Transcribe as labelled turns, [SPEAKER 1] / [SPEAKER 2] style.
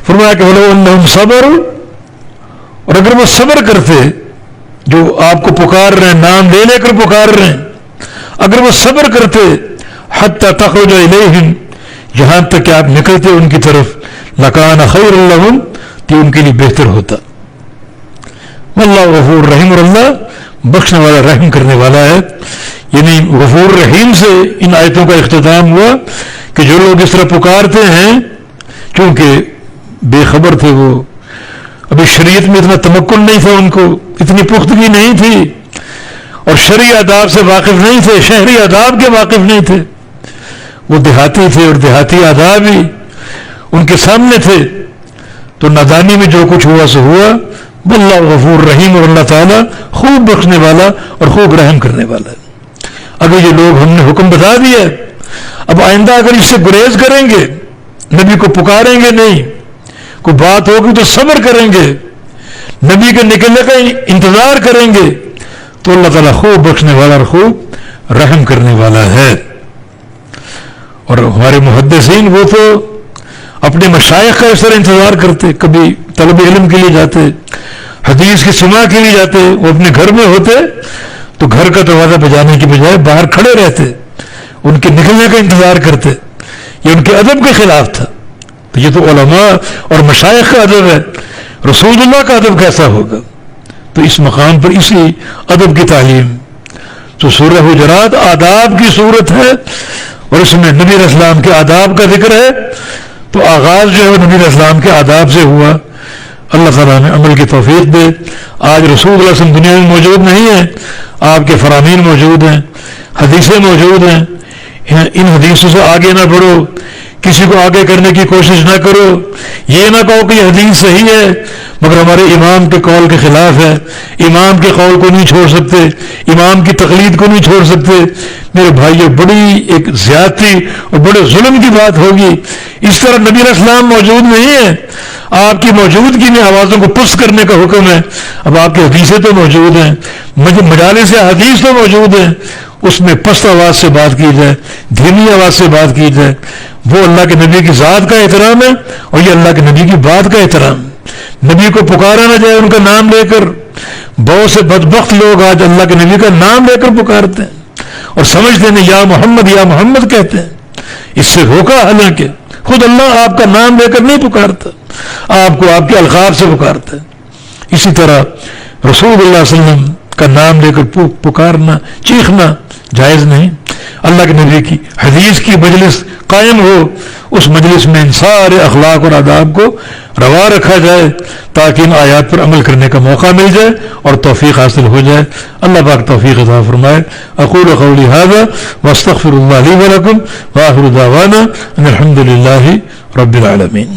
[SPEAKER 1] فرمایا کہ وَلَوْ أَنَّهُمْ صَبَرُوا، اور اگر وہ صبر کرتے، جو آپ کو پکار رہے ہیں، نام لے لے کر پکار رہے ہیں، اگر وہ صبر کرتے حَتَّى تَخْرُجَ إِلَيْهِمْ، یہاں تک کہ آپ نکلتے ان کی طرف، لَكَانَ خَيْرٌ لَهُمْ، کہ ان کے لیے بہتر ہوتا. واللہ غفور رحیم، اور اللہ بخشنے والا رحم کرنے والا ہے. یعنی غفور رحیم سے ان آیتوں کا اختتام ہوا کہ جو لوگ اس طرح پکارتے ہیں، چونکہ بے خبر تھے، وہ ابھی شریعت میں اتنا تمکن نہیں تھا، ان کو اتنی پختگی نہیں تھی، اور شرعی آداب سے واقف نہیں تھے، شہری آداب کے واقف نہیں تھے، وہ دیہاتی تھے، اور دیہاتی آداب ہی ان کے سامنے تھے، تو نادانی میں جو کچھ ہوا سو ہوا. واللہ غفور رحیم، اور اللہ تعالیٰ خوب بخشنے والا اور خوب رحم کرنے والا ہے. اگر یہ لوگ ہم نے حکم بتا دیا، اب آئندہ اگر اس سے گریز کریں گے، نبی کو پکاریں گے نہیں، کوئی بات ہوگی تو صبر کریں گے، نبی کے نکلنے کا انتظار کریں گے، تو اللہ تعالیٰ خوب بخشنے والا اور خوب رحم کرنے والا ہے. اور ہمارے محدثین وہ تو اپنے مشائخ کا اس طرح انتظار کرتے، کبھی طلب علم کے لیے جاتے، حدیث کی سماع کے لیے جاتے، وہ اپنے گھر میں ہوتے تو گھر کا دروازہ بجانے کی بجائے باہر کھڑے رہتے، ان کے نکلنے کا انتظار کرتے. یہ ان کے ادب کے خلاف تھا. تو یہ تو علماء اور مشائخ کا ادب ہے، رسول اللہ کا ادب کیسا ہوگا؟ تو اس مقام پر اسی ادب کی تعلیم. تو سورہ حجرات آداب کی صورت ہے، اور اس میں نبی علیہ السلام کے آداب کا ذکر ہے. تو آغاز جو ہے وہ نبی علیہ السلام کے آداب سے ہوا. اللہ تعالیٰ نے عمل کی توفیق دے. آج رسول اللہ صلی اللہ علیہ وسلم دنیا میں موجود نہیں ہیں، آپ کے فرامین موجود ہیں، حدیثیں موجود ہیں. ان حدیثوں سے آگے نہ بڑھو، کسی کو آگے کرنے کی کوشش نہ کرو. یہ نہ کہو کہ یہ حدیث صحیح ہے مگر ہمارے امام کے قول کے خلاف ہے، امام کے قول کو نہیں چھوڑ سکتے، امام کی تقلید کو نہیں چھوڑ سکتے. میرے بھائیو، بڑی ایک زیادتی اور بڑے ظلم کی بات ہوگی. اس طرح نبی علیہ السلام موجود نہیں ہے، آپ کی موجودگی میں آوازوں کو پست کرنے کا حکم ہے. اب آپ کی حدیثیں تو موجود ہیں، مجالس حدیث تو موجود ہیں، اس میں پست آواز سے بات کی جائے، دھیمی آواز سے بات کی جائے. وہ اللہ کے نبی کی ذات کا احترام ہے، اور یہ اللہ کے نبی کی بات کا احترام. نبی کو پکارا نہ جائے ان کا نام لے کر. بہت سے بدبخت لوگ آج اللہ کے نبی کا نام لے کر پکارتے ہیں اور سمجھتے ہیں یا محمد کہتے ہیں. اس سے روکا، حالانکہ خود اللہ آپ کا نام لے کر نہیں پکارتا، آپ کو آپ کے القاب سے پکارتا ہے. اسی طرح رسول اللہ صلی اللہ علیہ وسلم کا نام لے کر پکارنا، چیخنا جائز نہیں. اللہ کے نبی کی حدیث کی مجلس قائم ہو، اس مجلس میں ان سارے اخلاق اور آداب کو روا رکھا جائے تاکہ ان آیات پر عمل کرنے کا موقع مل جائے اور توفیق حاصل ہو جائے. اللہ پاک توفیق عطا فرمائے. اقول قولی ھذا واستغفر اللہ لی ولکم وآخر دعوانا ان الحمد للہ رب العالمین.